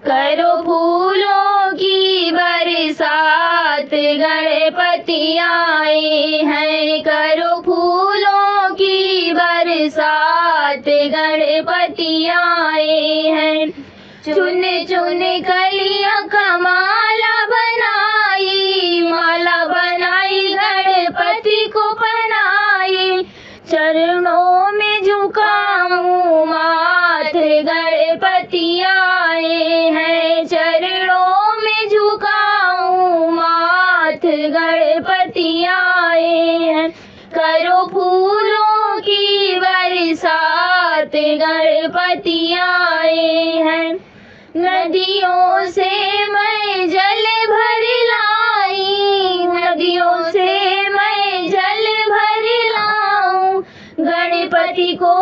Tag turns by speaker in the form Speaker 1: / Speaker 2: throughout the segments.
Speaker 1: करो फूलों की बरसात गणपति आए हैं। करो फूलों की बरसात गणपति आए हैं। चुन चुन कलियां का माला बनाई गणपति को पहनाई। चरणों में झुकाऊं माथ गणपति आए हैं। चरणों में झुकाऊं माथ गणपति आए हैं। करो फूलों की बरसात गणपति आए हैं। नदियों से मैं जल भर लाई, नदियों से मैं जल भर लाऊं। गणपति को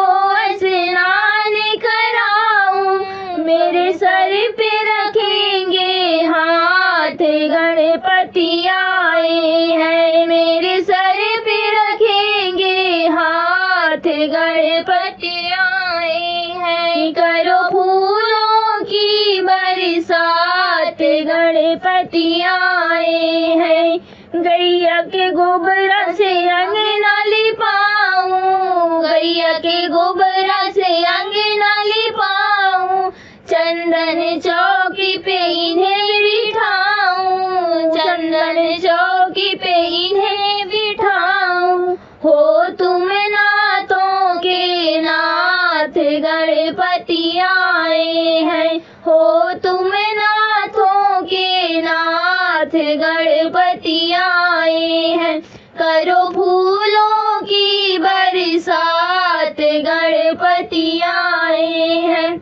Speaker 1: स्नान कराऊं। मेरे सर पे रखेंगे हाथ गणपति आए हैं। मेरे सर पे रखेंगे हाथ गणपति आए हैं। करो फूलों की बरसात गणपति आए हैं। गैया के गोबरा से अंगना लिपाऊं, गैया के गोबरा से अंगना लिपाऊं। चंदन चौकी पे इन्हें बिठाऊं, चंदन चौकी पे इन्हें बिठाऊं। हो तुम नाथों के नाथ गणपति आए हैं। हो तुम नाथों के नाथ गणपति आए हैं। करो फूलों की बरसात गणपति आए हैं।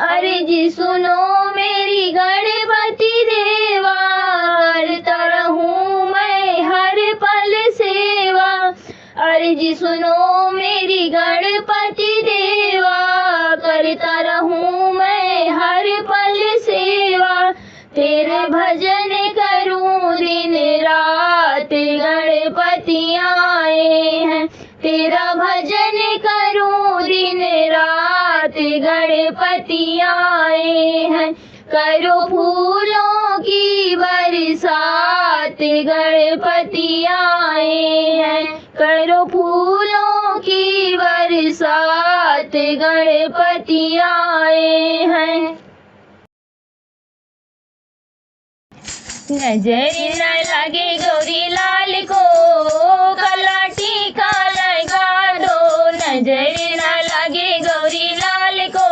Speaker 1: अर्जी सुनो मेरी गणपति देवा, करता रहूं मैं हर पल सेवा। अर्जी सुनो मेरी गणपति देवा, करता रहूं मैं हर पल सेवा। तेरे भजन करूं दिन रात गणपति आए हैं। तेरा भजन करूं दिन रात गणपति आए हैं। करो फूलों की बरसात गणपति आए हैं। करो फूलों की बरसात गणपति आए हैं। नजर न लगे गौरी लाल को, काला टीका लगा दो। नजर न लगे गौरी लाल को,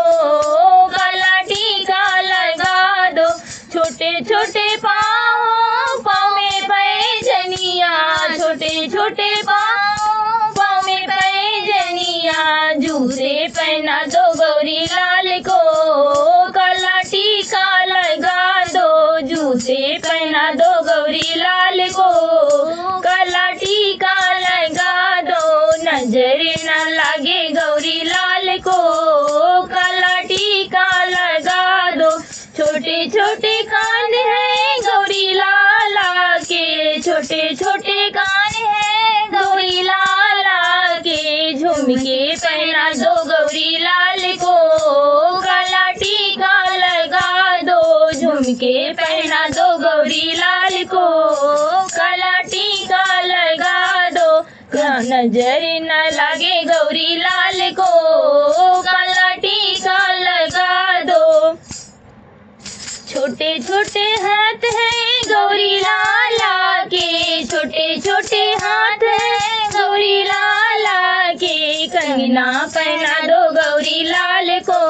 Speaker 1: काला टीका लगा दो। छोटे छोटे पाँव में पैजनिया, छोटे छोटे पाँव में पैजनिया। जूते पहना दो गौरी लाल को, काला टीका लगा दो। जूते पहना दो गौरी लाल को, काला टीका लगा दो। नजर न लगे गौरी लाल को, काला टीका लगा दो। छोटे छोटे कान हैं गौरी लाला के, छोटे छोटे कान हैं गौरी लाला के। झुमके पहना दो गौरी लाल को, काला टीका लगा दो। झुमके पहना दो गौरी लाल को, काला टीका लगा दो। नजर न लगे गौरी लाल को, काला टीका लगा दो। छोटे छोटे हाथ हैं गौरी लाला के, छोटे छोटे हाथ हैं गौरी लाला के। कंगना पहना दो गौरी लाल को,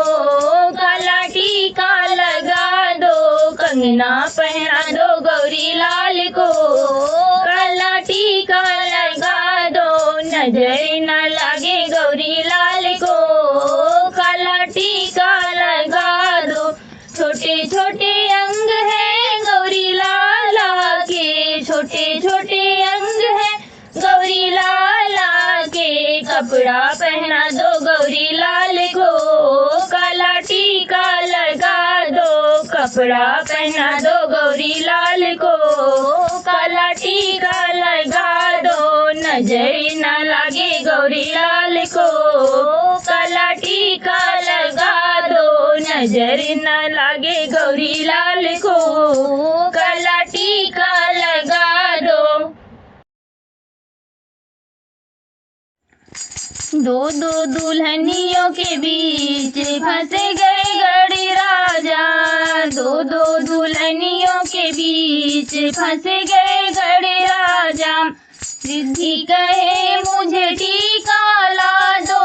Speaker 1: काला टीका लगा दो। कंगना पहना दो गौरी लाल को, काला टीका लगा दो। नजर न लगे गौरी लाल को, काला टीका लगा दो। छोटे छोटे अंग हैं गौरी लाला के, छोटे छोटे अंग हैं गौरी लाला के। कपड़ा पहना दो गौरी लाल को, काला टीका लगा दो। कपड़ा पहना दो गौरी लाल को, काला टीका लगा दो। नजर न लगे गौरी लाल को, काला टीका लगा दो। नजर न लगे गौरी लाल को, काला टीका लगा दो। दो दो दुल्हनियों के बीच फंसे गए गड़ी राजा, दो दो दुल्हनियों के बीच फंसे गए गड़ी राजा। रिद्धि कहे मुझे टीका ला दो,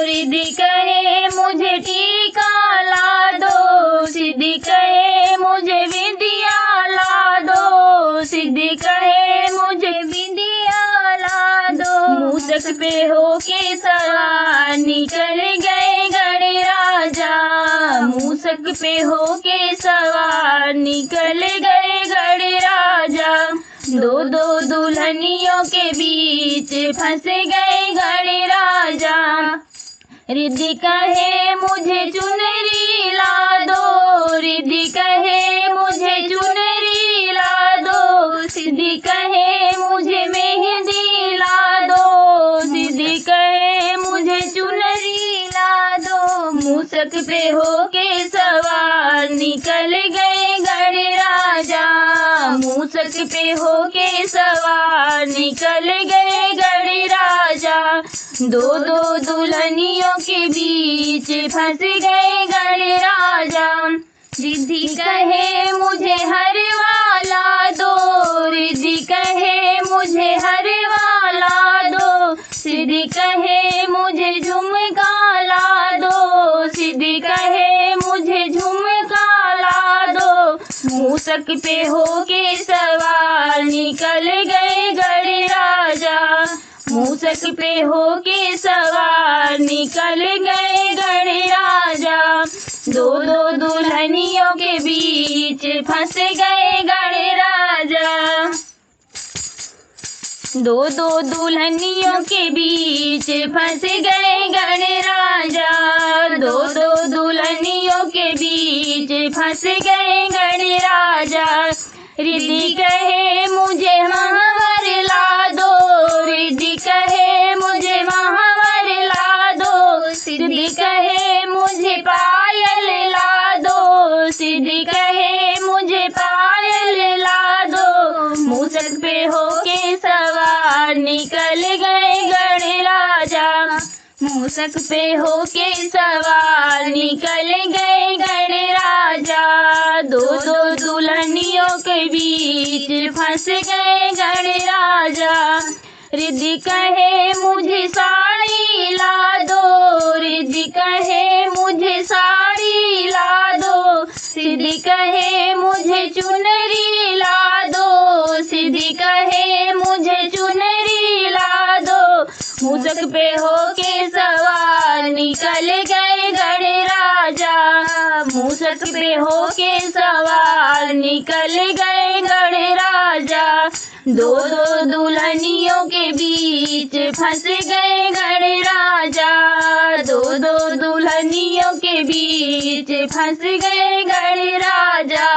Speaker 1: रिद्धि कहे मुझे टीका ला दो, सिद्धि कहे मुझे विद्या ला दो, सिद्धि कहे मुझे विद्या ला दो। मूसक पे होके सवार निकल गए गड़े राजा, मूसक पे होके सवार निकल गए गड़े राजा। दो दो दुल्हनियों के बीच फंसे गए गड़े राजा। रिद्धि कहे मुझे चुनरी ला दो, रिद्धि कहे मुझे चुनरी ला दो, सिद्धि कहे मुझे मेहंदी ला दो, सिद्धि कहे मुझे चुनरी ला दो। मूसक पे होके सवार निकल गए गड़े राजा, मूसक पे होके सवार निकल गए गड़े राजा। दो दो दुल्हनियों के बीच फंस गए गड़े राजा। रिद्धि कहे मुझे हरवा ला दो, रिद्धि कहे मुझे हरवा ला दो, सिद्धि कहे मुझे झुमका ला दो, सिद्धि कहे मुझे झुमका ला दो। मूसक पे होके सवार निकल गए गड़े राजा, मूसक पे होके सवार निकल गए गड़े राजा। दो दो दुल्हनियों के बीच फंस गए गड़े राजा, दो दो दुल्हनियों के बीच फंस गए गड़े राजा, दो दो दुल्हनियों के बीच फंस गए गड़े राजा। रिद्धि कहे मुझे महावर ला दो, रिद्धि कहे मुझे महावर ला दो, सिद्धि कहे मुझे पायल ला दो, सिद्धि कहे मुझे पायल ला दो। मूसक पे होके सवार निकल गए गड़े राजा, मूसक पे होके सवार निकल गए गड़े राजा। दो दो दुल्हनियों के बीच फंस गए गड़े राजा। रिद्धि कहे मुझे साड़ी ला दो, रिद्धि कहे मुझे साड़ी ला दो, सिद्धि कहे मुझे चुनरी ला दो, सिद्धि कहे मुझे चुनरी ला दो। मूसक पे होके सवार निकल गए गड़े राजा, मूसक पे होके सवार निकल गए गड़े राजा। दो दो दुल्हनियों के बीच फंस गए गड़े राजा, दो दो दुल्हनियों के बीच फंस गए गड़े राजा।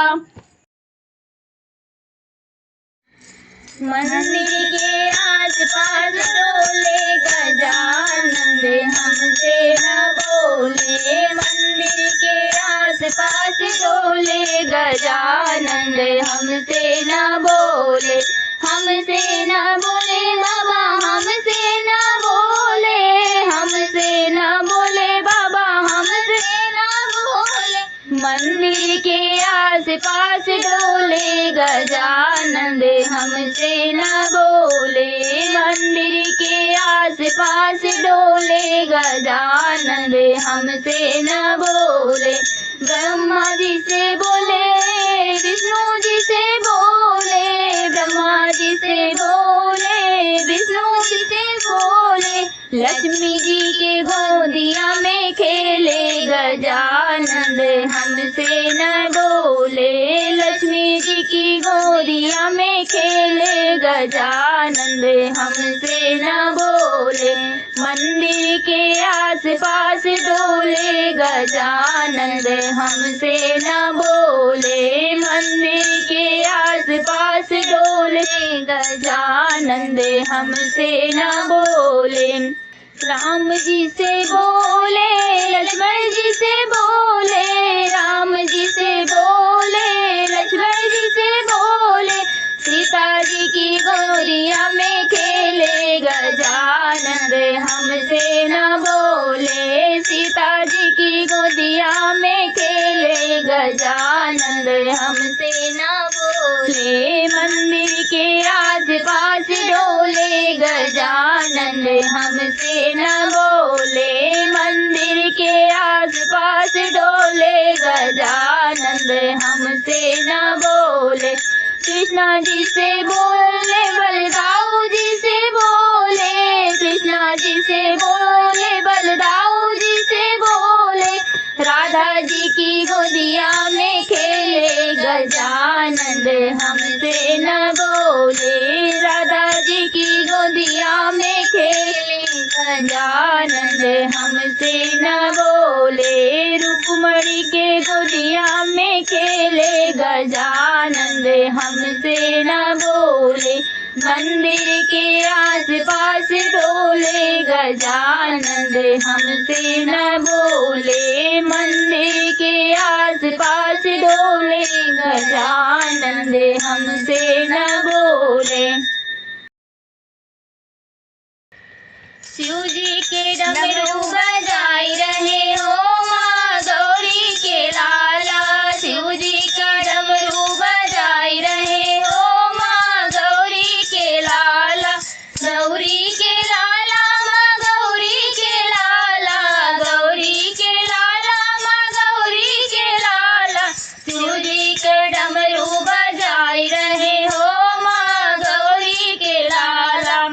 Speaker 1: मंदिर के आस पास डोले गजानंद हमसे न बोले, मंदिर के आस पास डोले गजानंद हमसे न बोले, हमसे न बोले बाबा, हमसे न बोले, हमसे न बोले बाबा, हमसे न बोले। मंदिर के आस पास डोले गजानंद हमसे न बोले, मंदिर के आस पास डोले गजानंद हमसे न बोले। ब्रह्मा जी से बोले, विष्णु जी से बोले, ब्रह्मा जी से बोले, विष्णु जी से बोले। लक्ष्मी जी के गोदिया में खेले गजानंद हमसे न बोले, लक्ष्मी जी की गोदिया में खेले गजानंद हमसे न बोले। मंदिर के आस पास डोले गजानंद हमसे न बोले, मंदिर के आस पास डोले गजानंद हमसे न बोले। राम जी से बोले, लक्ष्मण जी से बोले, गोदिया में खेले गजानंद हमसे न बोले। मंदिर के आस पास डोले गजानंद हमसे न बोले। मंदिर के आस पास डोले गजानंद हमसे न बोले। कृष्णा जी से बोले बलदाऊ जी से बोले। कृष्णा जी से बोले बलदाऊ जी से बोले। राधा जी की गोदिया में खेले गजानंद हमसे न बोले। राधा जी की गोदिया में खेले गजानंद हमसे न बोले। रुक्मणी के गोदिया में खेले गजानंद हमसे न बोले। मंदिर के आस पास डोले गजानंद हमसे न बोले। मंदिर के आस पास डोले गजानंद हमसे न बोले। शिव जी के डमरू बजाई रहे हो माँ गौरी के लाला। शिव जी का डमरू बजाई रहे हो माँ गौरी के लाला। गौरी के लाला माँ गौरी के लाला। गौरी के लाला माँ गौरी के लाला। शिव जी का डमरू बजाई रहे हो माँ गौरी के लाला।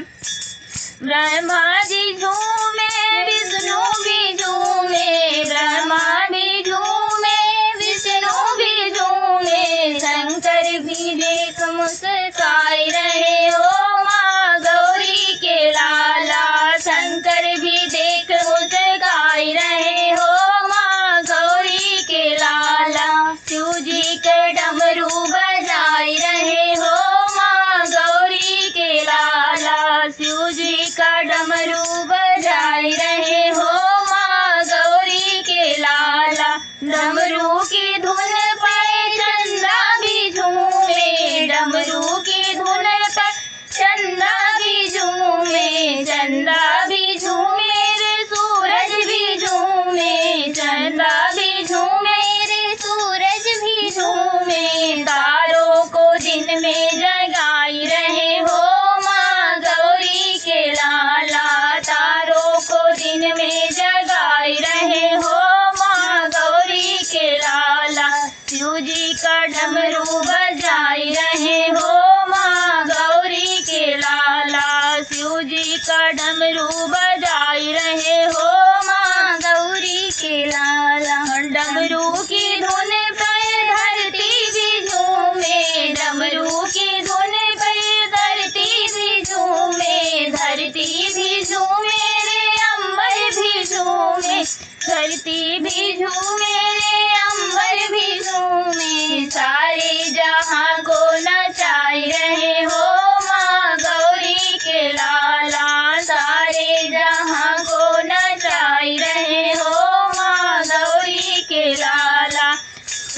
Speaker 1: ब्रह्मा जी झूमे विष्णु भी झूमे। ब्रह्मा भी झूमे विष्णु भी झूमे। शंकर भी देख मुस्काई रहे हो माँ गौरी के लाला। शंकर भी देख मुस्काई रहे हो माँ गौरी के लाला। शिव जी के डमरू बजाई रहे हो माँ गौरी के लाला। शिव जी का डमरू बजाई रहे हो माँ गौरी के लाला। डमरू की धुन पर चंदा भी झूमे। डमरू की धुन पर चंदा भी झूमे। चंदा भी झूमे रे सूरज भी झूमे। चंदा भी झूमे रे सूरज भी झूमे। तारों को दिन में जगाई रहे हो माँ गौरी के लाला। तारों को दिन में जगाई रहे हो माँ गौरी के लाला। शिव जी का डमरू बजाई रहे हो माँ गौरी के लाला। शिव जी का डमरू बजाई रहे हो माँ गौरी के लाला। डमरू की धुन पर धरती भी झूमे। डमरू की धुन पर धरती भी झूमे। धरती भी झूमे रे अंबर भी झूमे। धरती भी झूमे रे अंबर भी झूमे। सारे जहां को नचाई रहे हो माँ गौरी के लाला। सारे जहां को नचाई रहे हो माँ गौरी के लाला।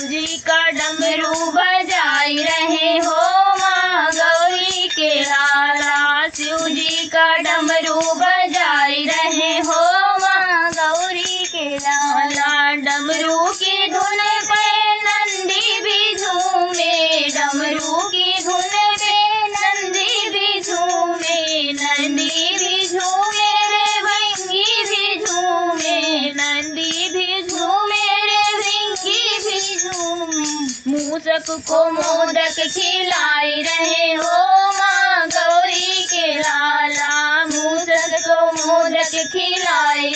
Speaker 1: जी का डमरू बजाई रहे हो माँ गौरी के लाला। शिव जी का डमरू बजाई रहे हो माँ गौरी के लाला। डमरू की धुन पे नंदी भी झूमे। डमरू की धुन पे नंदी भी झूमे। नंदी भी झूमे रे भृंगी भी झूमे। नंदी भी झूमे रे भृंगी भी झूमे। मूसक को मोदक खिलाई रहे हो माँ गौरी के लाला। मूसक को मोदक खिलाई